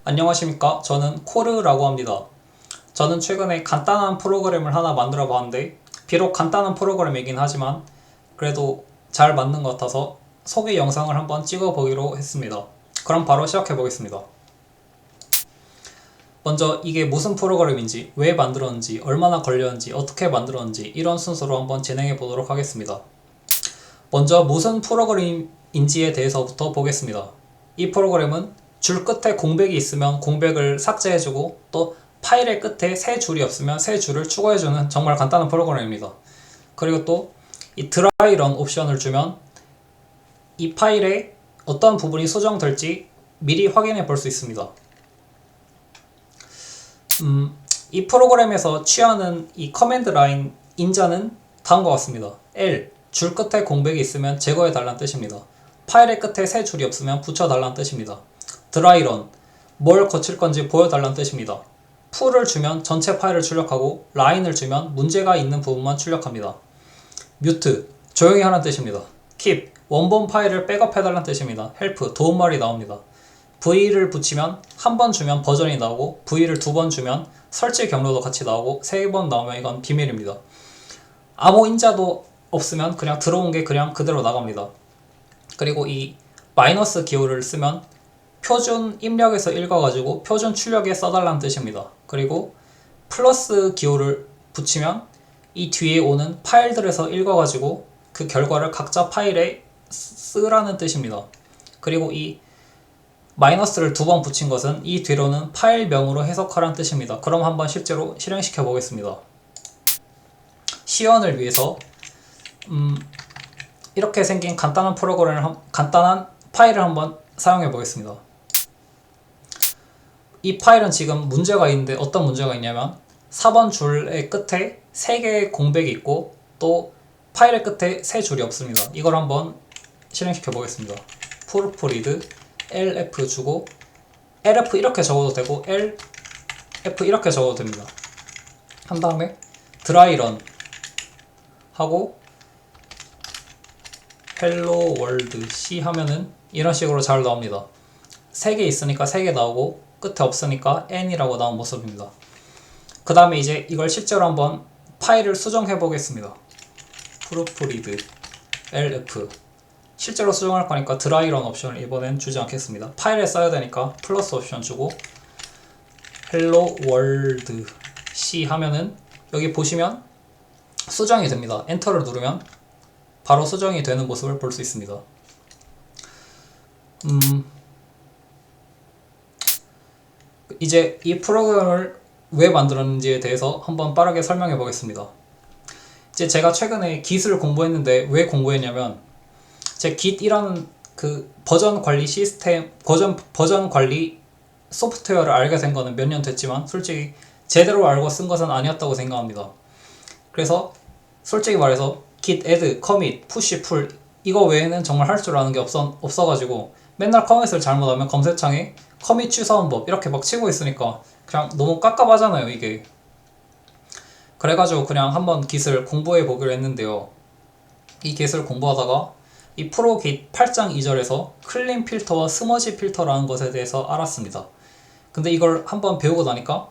안녕하십니까. 저는 코르라고 합니다. 저는 최근에 간단한 프로그램을 하나 만들어 봤는데, 비록 간단한 프로그램이긴 하지만 그래도 잘 맞는 것 같아서 소개 영상을 한번 찍어 보기로 했습니다. 그럼 바로 시작해 보겠습니다. 먼저 이게 무슨 프로그램인지, 왜 만들었는지, 얼마나 걸렸는지, 어떻게 만들었는지 이런 순서로 한번 진행해 보도록 하겠습니다. 먼저 무슨 프로그램인지에 대해서부터 보겠습니다. 이 프로그램은 줄 끝에 공백이 있으면 공백을 삭제해주고, 또 파일의 끝에 세 줄이 없으면 세 줄을 추가해주는 정말 간단한 프로그램입니다. 그리고 또 이 드라이런 옵션을 주면 이 파일에 어떤 부분이 수정될지 미리 확인해 볼 수 있습니다. 이 프로그램에서 취하는 이 커맨드 라인 인자는 다음과 같습니다. L, 줄 끝에 공백이 있으면 제거해 달라는 뜻입니다. 파일의 끝에 세 줄이 없으면 붙여 달라는 뜻입니다. 드라이런, 뭘 거칠 건지 보여달라는 뜻입니다. 풀을 주면 전체 파일을 출력하고, 라인을 주면 문제가 있는 부분만 출력합니다. 뮤트, 조용히 하라는 뜻입니다. keep, 원본 파일을 백업해달라는 뜻입니다. help, 도움말이 나옵니다. V를 붙이면 한 번 주면 버전이 나오고, V를 두 번 주면 설치 경로도 같이 나오고, 세 번 나오면 이건 비밀입니다. 아무 인자도 없으면 그냥 들어온 게 그냥 그대로 나갑니다. 그리고 이 마이너스 기호를 쓰면 표준 입력에서 읽어가지고 표준 출력에 써달라는 뜻입니다. 그리고 플러스 기호를 붙이면 이 뒤에 오는 파일들에서 읽어가지고 그 결과를 각자 파일에 쓰라는 뜻입니다. 그리고 이 마이너스를 두 번 붙인 것은 이 뒤로는 파일명으로 해석하라는 뜻입니다. 그럼 한번 실제로 실행시켜 보겠습니다. 시연을 위해서 이렇게 생긴 간단한 간단한 파일을 한번 사용해 보겠습니다. 이 파일은 지금 문제가 있는데, 어떤 문제가 있냐면 4번 줄의 끝에 3개의 공백이 있고, 또 파일의 끝에 3줄이 없습니다. 이걸 한번 실행시켜 보겠습니다. proofread lf 주고, lf 이렇게 적어도 되고 lf 이렇게 적어도 됩니다. 한 다음에 dry-run 하고 hello world c 하면은 이런 식으로 잘 나옵니다. 3개 있으니까 3개 나오고, 끝에 없으니까 n이라고 나온 모습입니다. 그 다음에 이제 이걸 실제로 한번 파일을 수정해 보겠습니다. proofread lf, 실제로 수정할 거니까 드라이런 옵션을 이번엔 주지 않겠습니다. 파일에 써야 되니까 플러스 옵션 주고 hello world c 하면은 여기 보시면 수정이 됩니다. 엔터를 누르면 바로 수정이 되는 모습을 볼 수 있습니다. 이제 이 프로그램을 왜 만들었는지에 대해서 한번 빠르게 설명해 보겠습니다. 이제 제가 최근에 Git을 공부했는데, 왜 공부했냐면 제 Git이라는 그 버전 관리 시스템, 버전 관리 소프트웨어를 알게 된 거는 몇 년 됐지만 솔직히 제대로 알고 쓴 것은 아니었다고 생각합니다. 그래서 솔직히 말해서 git add, commit, push, pull 이거 외에는 정말 할 줄 아는 게 없어가지고 맨날 커밋을 잘못하면 검색창에 커밋 취소한 법 이렇게 막 치고 있으니까 그냥 너무 깝깝하잖아요 이게. 그래가지고 그냥 한번 Git을 공부해 보기로 했는데요. 이 Git을 공부하다가 이 프로 Git 8장 2절에서 클린 필터와 스머지 필터라는 것에 대해서 알았습니다. 근데 이걸 한번 배우고 나니까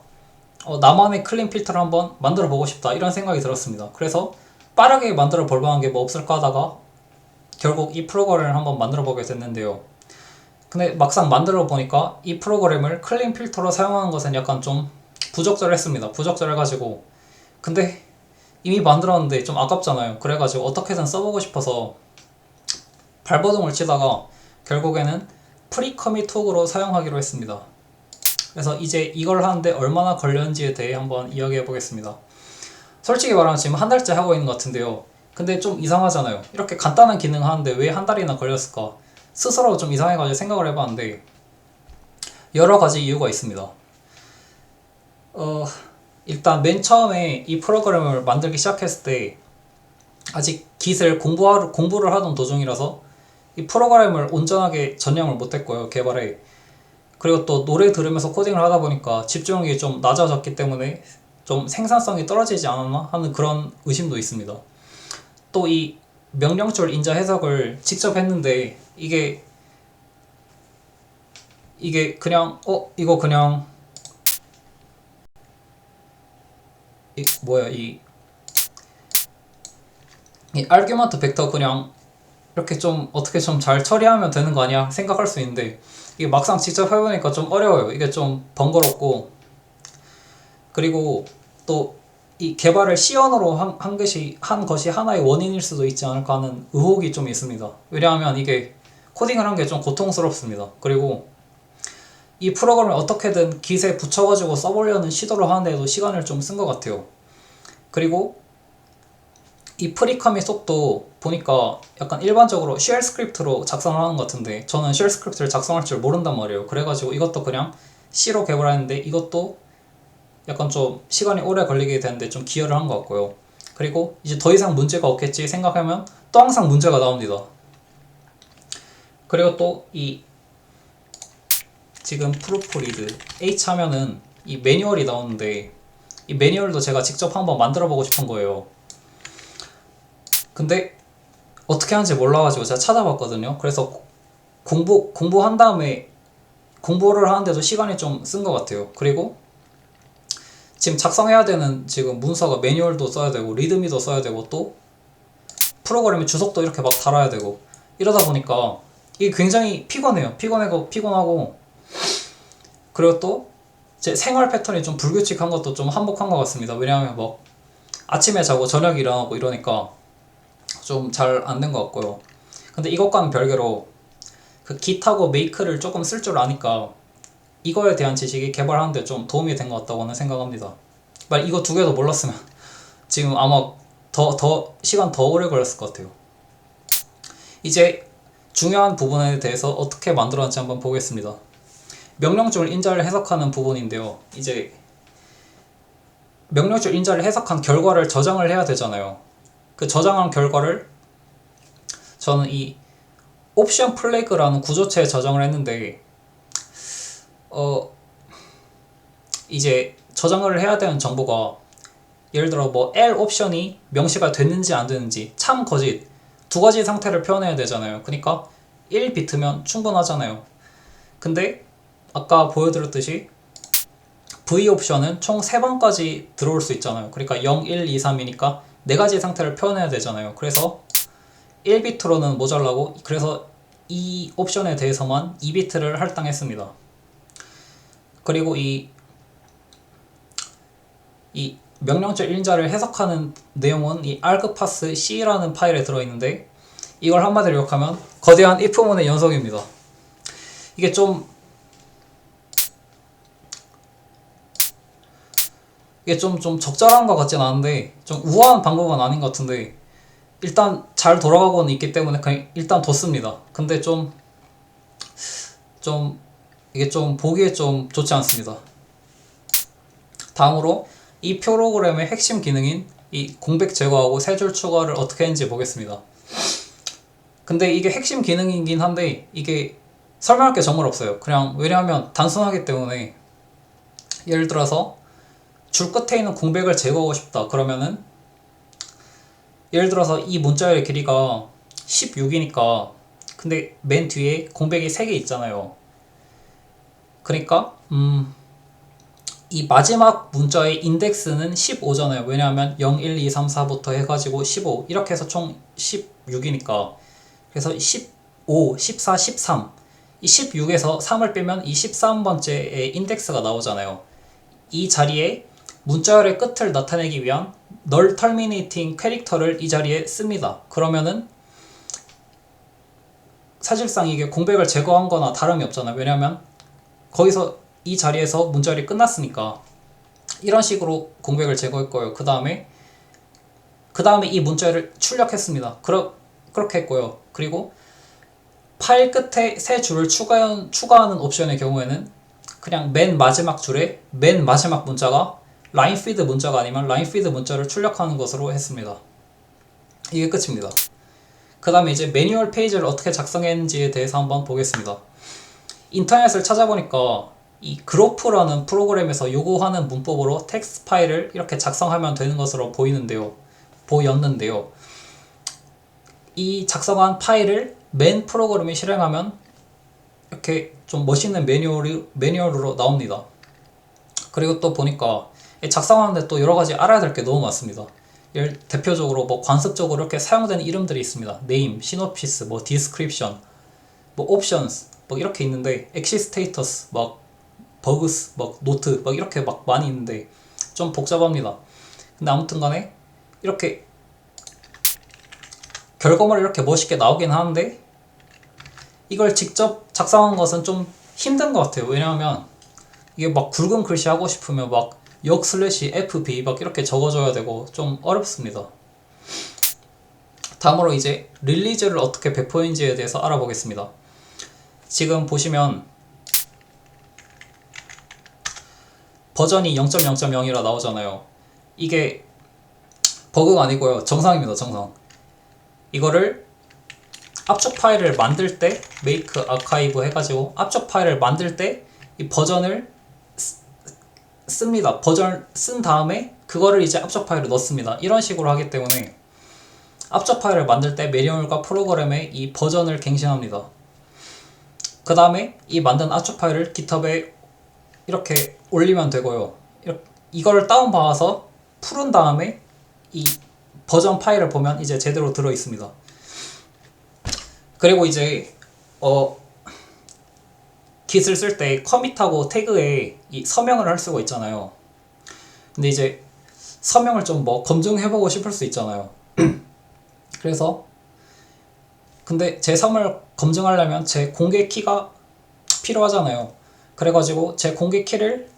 나만의 클린 필터를 한번 만들어 보고 싶다 이런 생각이 들었습니다. 그래서 빠르게 만들어 볼 만한 게 뭐 없을까 하다가 결국 이 프로그램을 한번 만들어 보게 됐는데요. 근데 막상 만들어 보니까 이 프로그램을 클린 필터로 사용하는 것은 약간 좀 부적절했습니다. 부적절해가지고, 근데 이미 만들었는데 좀 아깝잖아요. 그래가지고 어떻게든 써보고 싶어서 발버둥을 치다가 결국에는 프리커밋 훅으로 사용하기로 했습니다. 그래서 이제 이걸 하는데 얼마나 걸렸는지에 대해 한번 이야기해 보겠습니다. 솔직히 말하면 지금 한 달째 하고 있는 것 같은데요. 근데 좀 이상하잖아요. 이렇게 간단한 기능 하는데 왜 한 달이나 걸렸을까? 스스로 좀 이상해가지고 생각을 해봤는데 여러 가지 이유가 있습니다. 일단 맨 처음에 이 프로그램을 만들기 시작했을 때 아직 Git을 공부를 하던 도중이라서 이 프로그램을 온전하게 전향을 못했고요, 개발에. 그리고 또 노래 들으면서 코딩을 하다 보니까 집중력이 좀 낮아졌기 때문에 좀 생산성이 떨어지지 않았나 하는 그런 의심도 있습니다. 또 이 명령줄 인자 해석을 직접 했는데 이게 이게 그냥 이거 그냥 이 아규먼트 벡터 그냥 이렇게 좀 어떻게 좀 잘 처리하면 되는 거 아니야 생각할 수 있는데, 이게 막상 직접 해보니까 좀 어려워요. 이게 좀 번거롭고, 그리고 또 이 개발을 시연으로 한 것이 하나의 원인일 수도 있지 않을까 하는 의혹이 좀 있습니다. 왜냐하면 이게 코딩을 한 게 좀 고통스럽습니다. 그리고 이 프로그램을 어떻게든 깃에 붙여가지고 써보려는 시도를 하는데도 시간을 좀 쓴 것 같아요. 그리고 이 프리커밋 속도 보니까 약간 일반적으로 쉘 스크립트로 작성을 하는 것 같은데, 저는 쉘 스크립트를 작성할 줄 모른단 말이에요. 그래가지고 이것도 그냥 C로 개발했는데, 이것도 약간 좀 시간이 오래 걸리게 되는데 좀 기여를 한 것 같고요. 그리고 이제 더 이상 문제가 없겠지 생각하면 또 항상 문제가 나옵니다. 그리고 또 이 지금 프루프리드 H 하면은 이 매뉴얼이 나오는데, 이 매뉴얼도 제가 직접 한번 만들어 보고 싶은 거예요. 근데 어떻게 하는지 몰라가지고 제가 찾아봤거든요. 그래서 공부한 다음에 공부를 하는데도 시간이 좀 쓴 것 같아요. 그리고 지금 작성해야 되는 지금 문서가 매뉴얼도 써야 되고 리드미도 써야 되고 또 프로그램의 주석도 이렇게 막 달아야 되고, 이러다 보니까 이게 굉장히 피곤하고, 그리고 또 제 생활 패턴이 좀 불규칙한 것도 좀 한몫한 것 같습니다. 왜냐하면 뭐 아침에 자고 저녁에 일어나고 이러니까 좀 잘 안 된 것 같고요. 근데 이것과는 별개로 그 깃하고 메이크를 조금 쓸 줄 아니까 이거에 대한 지식이 개발하는데 좀 도움이 된 것 같다고는 생각합니다. 만약 이거 두 개도 몰랐으면 지금 아마 시간 더 오래 걸렸을 것 같아요. 이제 중요한 부분에 대해서 어떻게 만들었는지 한번 보겠습니다. 명령줄 인자를 해석하는 부분인데요. 이제 명령줄 인자를 해석한 결과를 저장을 해야 되잖아요. 그 저장한 결과를 저는 이 옵션 플래그라는 구조체에 저장을 했는데, 이제 저장을 해야 되는 정보가 예를 들어 뭐 L 옵션이 명시가 됐는지 안 됐는지, 참 거짓 두 가지 상태를 표현해야 되잖아요. 그러니까 1비트면 충분하잖아요. 근데 아까 보여드렸듯이 V 옵션은 총 3번까지 들어올 수 있잖아요. 그러니까 0, 1, 2, 3이니까 4가지 상태를 표현해야 되잖아요. 그래서 1비트로는 모자라고, 그래서 이 옵션에 대해서만 2비트를 할당했습니다. 그리고 이 명령절 인자를 해석하는 내용은 이 argpass c라는 파일에 들어있는데, 이걸 한마디로 욕하면 거대한 if문의 연속입니다. 이게 좀 적절한 것 같진 않은데, 좀 우아한 방법은 아닌 것 같은데, 일단 잘 돌아가고는 있기 때문에 그냥 일단 뒀습니다. 근데 이게 좀 보기에 좀 좋지 않습니다. 다음으로 이 프로그램의 핵심 기능인 이 공백 제거하고 세 줄 추가를 어떻게 했는지 보겠습니다. 근데 이게 핵심 기능이긴 한데 이게 설명할 게 정말 없어요. 그냥 왜냐하면 단순하기 때문에, 예를 들어서 줄 끝에 있는 공백을 제거하고 싶다 그러면은, 예를 들어서 이 문자열의 길이가 16이니까 근데 맨 뒤에 공백이 3개 있잖아요. 그러니까 이 마지막 문자의 인덱스는 15잖아요. 왜냐하면 0, 1, 2, 3, 4부터 해가지고 15 이렇게 해서 총 16이니까, 그래서 15, 14, 13 이 16에서 3을 빼면 이 13번째의 인덱스가 나오잖아요. 이 자리에 문자열의 끝을 나타내기 위한 null terminating 캐릭터를 이 자리에 씁니다. 그러면은 사실상 이게 공백을 제거한 거나 다름이 없잖아요. 왜냐면 거기서 이 자리에서 문자열이 끝났으니까. 이런 식으로 공백을 제거할 거예요. 그 다음에 이 문자열을 출력했습니다. 그렇게 했고요. 그리고 파일 끝에 세 줄을 추가하는 옵션의 경우에는 그냥 맨 마지막 줄에 맨 마지막 문자가 라인 피드 문자가 아니면 라인 피드 문자를 출력하는 것으로 했습니다. 이게 끝입니다. 그 다음에 이제 매뉴얼 페이지를 어떻게 작성했는지에 대해서 한번 보겠습니다. 인터넷을 찾아보니까 이 그로프라는 프로그램에서 요구하는 문법으로 텍스트 파일을 이렇게 작성하면 되는 것으로 보였는데요. 이 작성한 파일을 맨 프로그램에 실행하면 이렇게 좀 멋있는 매뉴얼로 나옵니다. 그리고 또 보니까 작성하는데 또 여러 가지 알아야 될 게 너무 많습니다. 대표적으로 뭐 관습적으로 이렇게 사용되는 이름들이 있습니다. 네임, 시놉시스, 뭐 디스크립션, 뭐 옵션스, 뭐 이렇게 있는데 엑시 스테이터스, 막 버그스, 막 노트, 막 이렇게 막 많이 있는데 좀 복잡합니다. 근데 아무튼 간에 이렇게 결과물이 이렇게 멋있게 나오긴 하는데 이걸 직접 작성한 것은 좀 힘든 것 같아요. 왜냐하면 이게 막 굵은 글씨 하고 싶으면 막 역 슬래시 FB 막 이렇게 적어줘야 되고 좀 어렵습니다. 다음으로 이제 릴리즈를 어떻게 배포했는지에 대해서 알아보겠습니다. 지금 보시면 버전이 0.0.0이라 나오잖아요. 이게 버그가 아니고요. 정상입니다. 정상. 이거를 압축 파일을 만들 때 make archive 해가지고 압축 파일을 만들 때 이 버전을 씁니다. 버전을 쓴 다음에 그거를 이제 압축 파일로 넣습니다. 이런 식으로 하기 때문에 압축 파일을 만들 때 매뉴얼과 프로그램의 이 버전을 갱신합니다. 그 다음에 이 만든 압축 파일을 GitHub에 이렇게 올리면 되고요. 이거를 다운받아서 풀은 다음에 이 버전 파일을 보면 이제 제대로 들어 있습니다. 그리고 이제 Git을 쓸 때 커밋하고 태그에 이 서명을 할 수가 있잖아요. 근데 이제 서명을 좀 뭐 검증해보고 싶을 수 있잖아요. 그래서 근데 제 서명을 검증하려면 제 공개 키가 필요하잖아요. 그래가지고 제 공개 키를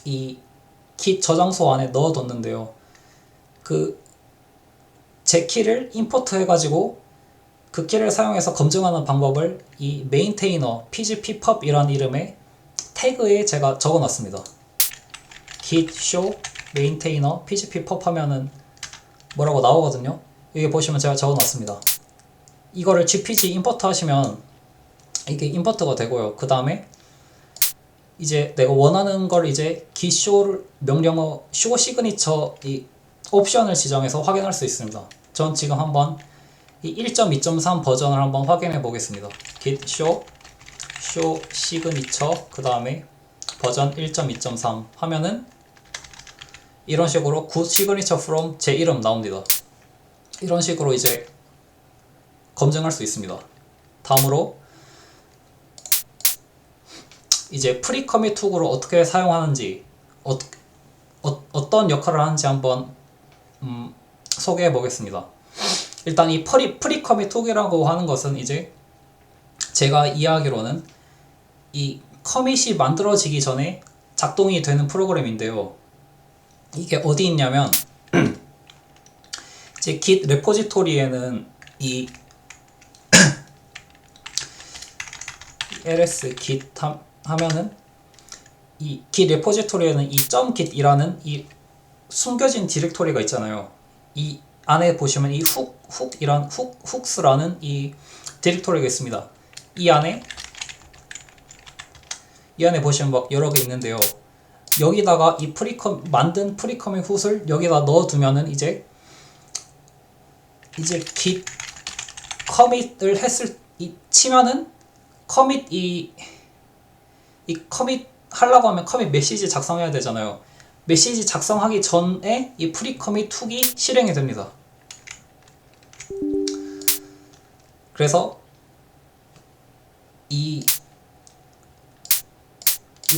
이 Git 저장소 안에 넣어뒀는데요. 제 키를 임포트 해가지고 그 키를 사용해서 검증하는 방법을 이 maintainer pgppub 이라는 이름의 태그에 제가 적어놨습니다. git show maintainer pgppub 하면은 뭐라고 나오거든요. 여기 보시면 제가 적어놨습니다. 이거를 gpg 임포트 하시면 이게 임포트가 되고요. 그 다음에 이제 내가 원하는 걸 이제 git show를 명령어 show signature 이 옵션을 지정해서 확인할 수 있습니다. 전 지금 한번 이 1.2.3 버전을 한번 확인해 보겠습니다. git show signature 그 다음에 버전 1.2.3 하면은 이런 식으로 good signature from 제 이름 나옵니다. 이런 식으로 이제 검증할 수 있습니다. 다음으로 이제 프리커밋 툴을 어떻게 사용하는지 어떤 역할을 하는지 한번 소개해 보겠습니다. 일단 이 프리커밋 툴이라고 하는 것은 이제 제가 이해하기로는 이 커밋이 만들어지기 전에 작동이 되는 프로그램인데요. 이게 어디 있냐면 제 git 레포지토리에는 이 ls git 하면은 이 git 레포지토리에는 이 .git이라는 이 숨겨진 디렉토리가 있잖아요. 이 안에 보시면 이 훅스라는 이 디렉토리가 있습니다. 이 안에 보시면 막 여러 개 있는데요. 여기다가 이 만든 프리커밋 훗을 여기다 넣어두면은 이제 git 커밋을 치면은 커밋 커밋 하려고 하면 커밋 메시지 작성해야 되잖아요. 메시지 작성하기 전에 이 프리커밋 훅이 실행이 됩니다. 그래서 이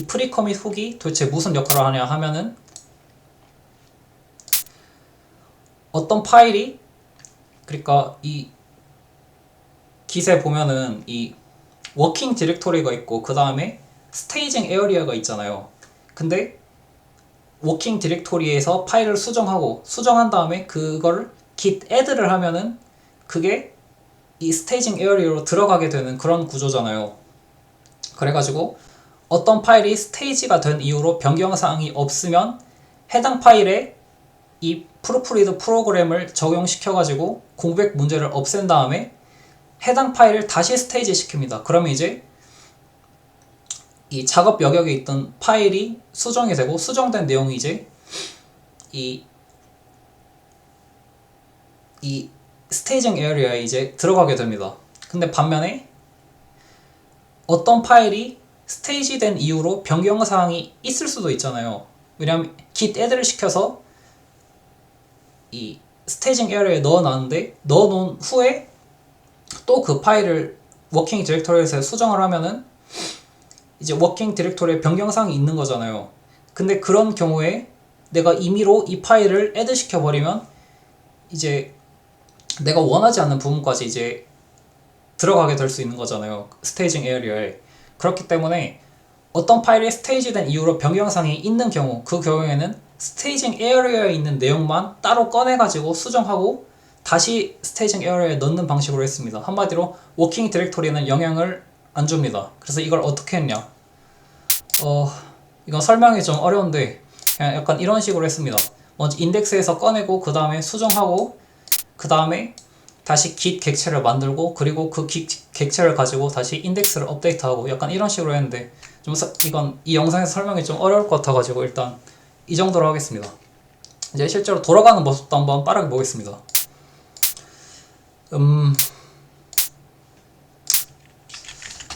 프리커밋 훅이 도대체 무슨 역할을 하냐 하면은 어떤 파일이 그러니까 이 git에 보면은 이 워킹 디렉토리가 있고 그 다음에 스테이징 에어리어가 있잖아요. 근데 워킹 디렉토리에서 파일을 수정한 다음에 그걸 git add를 하면은 그게 이 스테이징 에어리어로 들어가게 되는 그런 구조잖아요. 그래가지고 어떤 파일이 스테이지가 된 이후로 변경사항이 없으면 해당 파일에 이 프루프리드 프로그램을 적용시켜가지고 공백 문제를 없앤 다음에 해당 파일을 다시 스테이지 시킵니다. 그러면 이제 이 작업 영역에 있던 파일이 수정이 되고 수정된 내용이 이제 이 스테이징 에어리어에 이제 들어가게 됩니다. 근데 반면에 어떤 파일이 스테이지된 이후로 변경사항이 있을 수도 있잖아요. 왜냐하면 git add를 시켜서 이 스테이징 에어리어에 넣어놨는데 넣어놓은 후에 또 그 파일을 워킹 디렉토리에서 수정을 하면은 이제 워킹 디렉토리에 변경사항이 있는 거잖아요. 근데 그런 경우에 내가 임의로 이 파일을 add 시켜버리면 이제 내가 원하지 않는 부분까지 이제 들어가게 될 수 있는 거잖아요. 스테이징 에어리어에. 그렇기 때문에 어떤 파일이 스테이지된 이후로 변경사항이 있는 경우, 그 경우에는 스테이징 에어리어에 있는 내용만 따로 꺼내가지고 수정하고 다시 스테이징 에어리어에 넣는 방식으로 했습니다. 한마디로 워킹 디렉토리는 영향을 안 줍니다. 그래서 이걸 어떻게 했냐? 이건 설명이 좀 어려운데 그냥 약간 이런 식으로 했습니다. 먼저 인덱스에서 꺼내고 그 다음에 수정하고 그 다음에 다시 git 객체를 만들고 그리고 그 git 객체를 가지고 다시 인덱스를 업데이트하고 약간 이런 식으로 했는데 좀 이건 이 영상에서 설명이 좀 어려울 것 같아가지고 일단 이 정도로 하겠습니다. 이제 실제로 돌아가는 모습도 한번 빠르게 보겠습니다.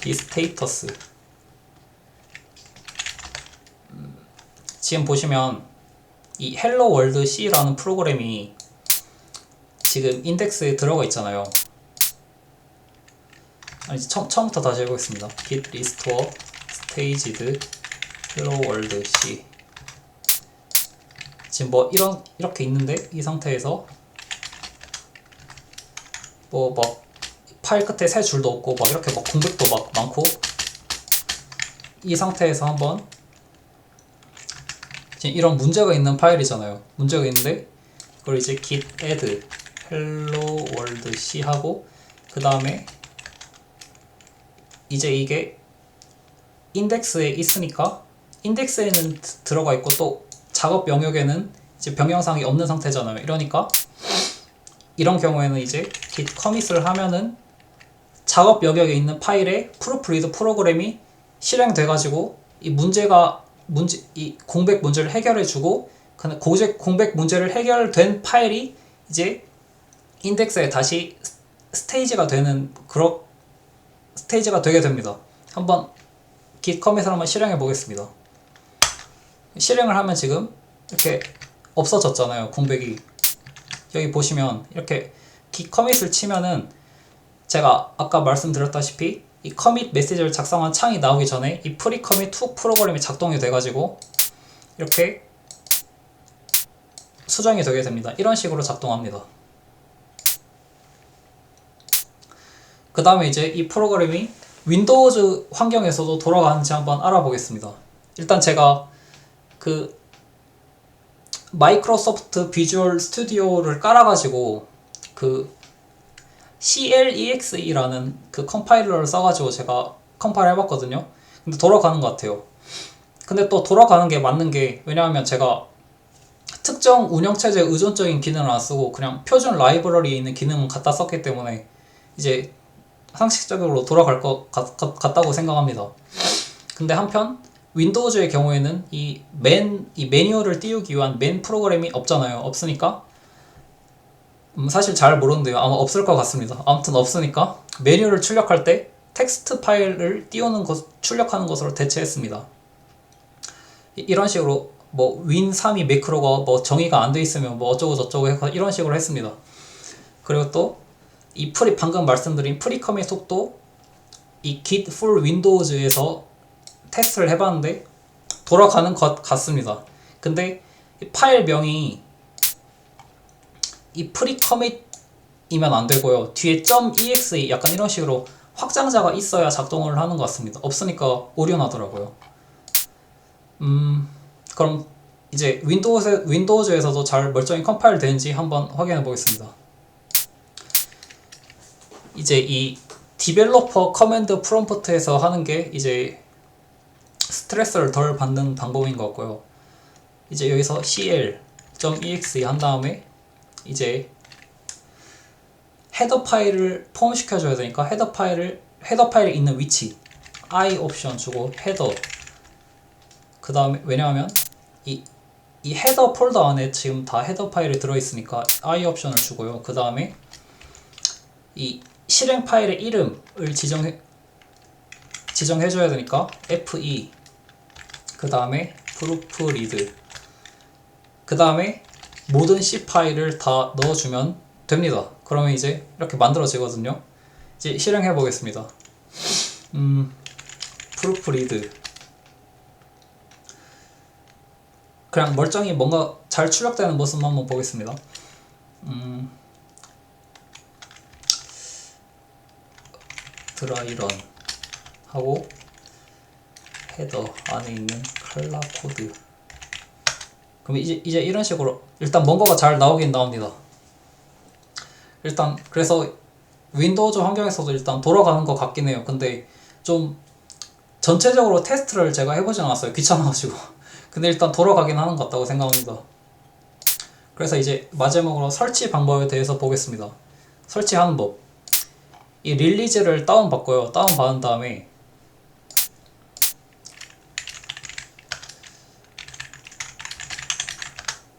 이 스테이터스 지금 보시면 이 헬로 월드 C라는 프로그램이 지금 인덱스에 들어가 있잖아요. 이제 처음부터 다시 해보겠습니다. git restore staged hello world C. 지금 뭐 이렇게 있는데 이 상태에서 뭐 막 파일 끝에 세 줄도 없고 막 이렇게 막 공백도 막 많고 이 상태에서 한번 지금 이런 문제가 있는 파일이잖아요. 문제가 있는데 그걸 이제 git add hello world C 하고 그 다음에 이제 이게 인덱스에 있으니까 인덱스에는 들어가 있고 또 작업 영역에는 이제 변경사항이 없는 상태잖아요. 이러니까 이런 경우에는 이제 git commit을 하면은 작업 영역에 있는 파일에 프루프리드 프로그램이 실행돼 가지고 이 이 공백 문제를 해결해 주고 공백 문제를 해결된 파일이 이제 인덱스에 다시 스테이지가 되게 됩니다. 한번 git commit을 한번 실행해 보겠습니다. 실행을 하면 지금 이렇게 없어졌잖아요. 공백이. 여기 보시면 이렇게 git commit을 치면은 제가 아까 말씀드렸다시피 이 commit 메시지를 작성한 창이 나오기 전에 이 pre-commit to 프로그램이 작동이 돼가지고 이렇게 수정이 되게 됩니다. 이런 식으로 작동합니다. 그 다음에 이제 이 프로그램이 윈도우즈 환경에서도 돌아가는지 한번 알아보겠습니다. 일단 제가 그 마이크로소프트 비주얼 스튜디오를 깔아가지고 그 CLEXE라는 그 컴파일러를 써가지고 제가 컴파일 해봤거든요. 근데 돌아가는 것 같아요. 근데 또 돌아가는 게 맞는 게 왜냐하면 제가 특정 운영체제 의존적인 기능을 안 쓰고 그냥 표준 라이브러리에 있는 기능을 갖다 썼기 때문에 이제 상식적으로 돌아갈 것 같다고 생각합니다. 근데 한편 윈도우즈의 경우에는 이 매뉴얼을 띄우기 위한 맨 프로그램이 없잖아요. 없으니까 사실 잘 모르는데요. 아마 없을 것 같습니다. 아무튼 없으니까 매뉴얼을 출력할 때 텍스트 파일을 출력하는 것으로 대체했습니다. 이런 식으로 뭐 win32 매크로가 뭐 정의가 안 돼 있으면 뭐 어쩌고 저쩌고 해서 이런 식으로 했습니다. 그리고 또 이 방금 말씀드린 프리컴의 속도 이 git full windows에서 테스트를 해봤는데 돌아가는 것 같습니다. 근데 이 파일명이 이 프리커밋이면 안 되고요. 뒤에 .exe 약간 이런 식으로 확장자가 있어야 작동을 하는 것 같습니다. 없으니까 오류 나더라고요. 그럼 이제 윈도우즈에서도 잘 멀쩡히 컴파일 되는지 한번 확인해 보겠습니다. 이제 이 디벨로퍼 커맨드 프롬프트에서 하는 게 이제 스트레스를 덜 받는 방법인 것 같고요. 이제 여기서 cl.exe 한 다음에 이제 헤더 파일을 포함시켜 줘야 되니까 헤더 파일에 있는 위치 i 옵션 주고 헤더 그 다음에 왜냐하면 이 헤더 폴더 안에 지금 다 헤더 파일이 들어있으니까 i 옵션을 주고요. 그 다음에 이 실행 파일의 이름을 지정해줘야 되니까 FE, 그 다음에 proofread, 그 다음에 모든 C 파일을 다 넣어주면 됩니다. 그러면 이제 이렇게 만들어지거든요. 이제 실행해 보겠습니다. proofread, 그냥 멀쩡히 뭔가 잘 출력되는 모습만 한번 보겠습니다. 드라이런 하고 헤더 안에 있는 칼라 코드. 그럼 이제 이런 식으로 일단 뭔가가 잘 나오긴 나옵니다. 일단 그래서 윈도우즈 환경에서도 일단 돌아가는 것 같긴 해요. 근데 좀 전체적으로 테스트를 제가 해보진 않았어요. 귀찮아가지고. 근데 일단 돌아가긴 하는 것 같다고 생각합니다. 그래서 이제 마지막으로 설치 방법에 대해서 보겠습니다. 설치하는 법. 이 릴리즈를 다운받고요. 다운받은 다음에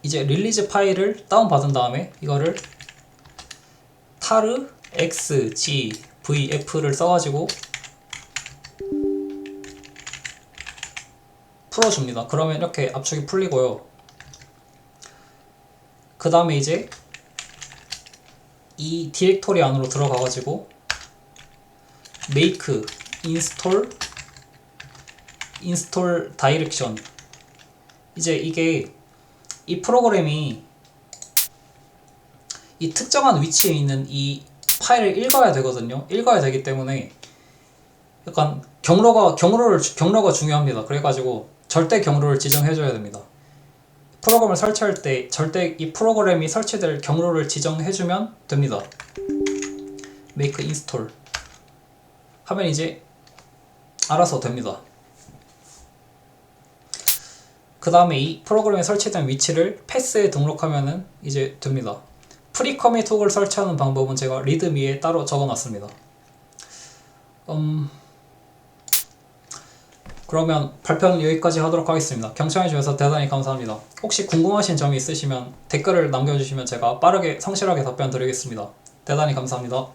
이제 릴리즈 파일을 다운받은 다음에 이거를 tar xgvf를 써가지고 풀어줍니다. 그러면 이렇게 압축이 풀리고요. 그 다음에 이제 이 디렉토리 안으로 들어가가지고 make install direction, 이제 이게 이 프로그램이 이 특정한 위치에 있는 이 파일을 읽어야 되거든요. 읽어야 되기 때문에 약간 경로가 중요합니다. 그래가지고 절대 경로를 지정해줘야 됩니다. 프로그램을 설치할 때 절대 이 프로그램이 설치될 경로를 지정해주면 됩니다. make install 하면 이제 알아서 됩니다. 그 다음에 이 프로그램에 설치된 위치를 패스에 등록하면은 이제 됩니다. 프리커밋 훅을 설치하는 방법은 제가 리드미에 따로 적어놨습니다. 그러면 발표는 여기까지 하도록 하겠습니다. 경청해주셔서 대단히 감사합니다. 혹시 궁금하신 점이 있으시면 댓글을 남겨주시면 제가 빠르게 성실하게 답변 드리겠습니다. 대단히 감사합니다.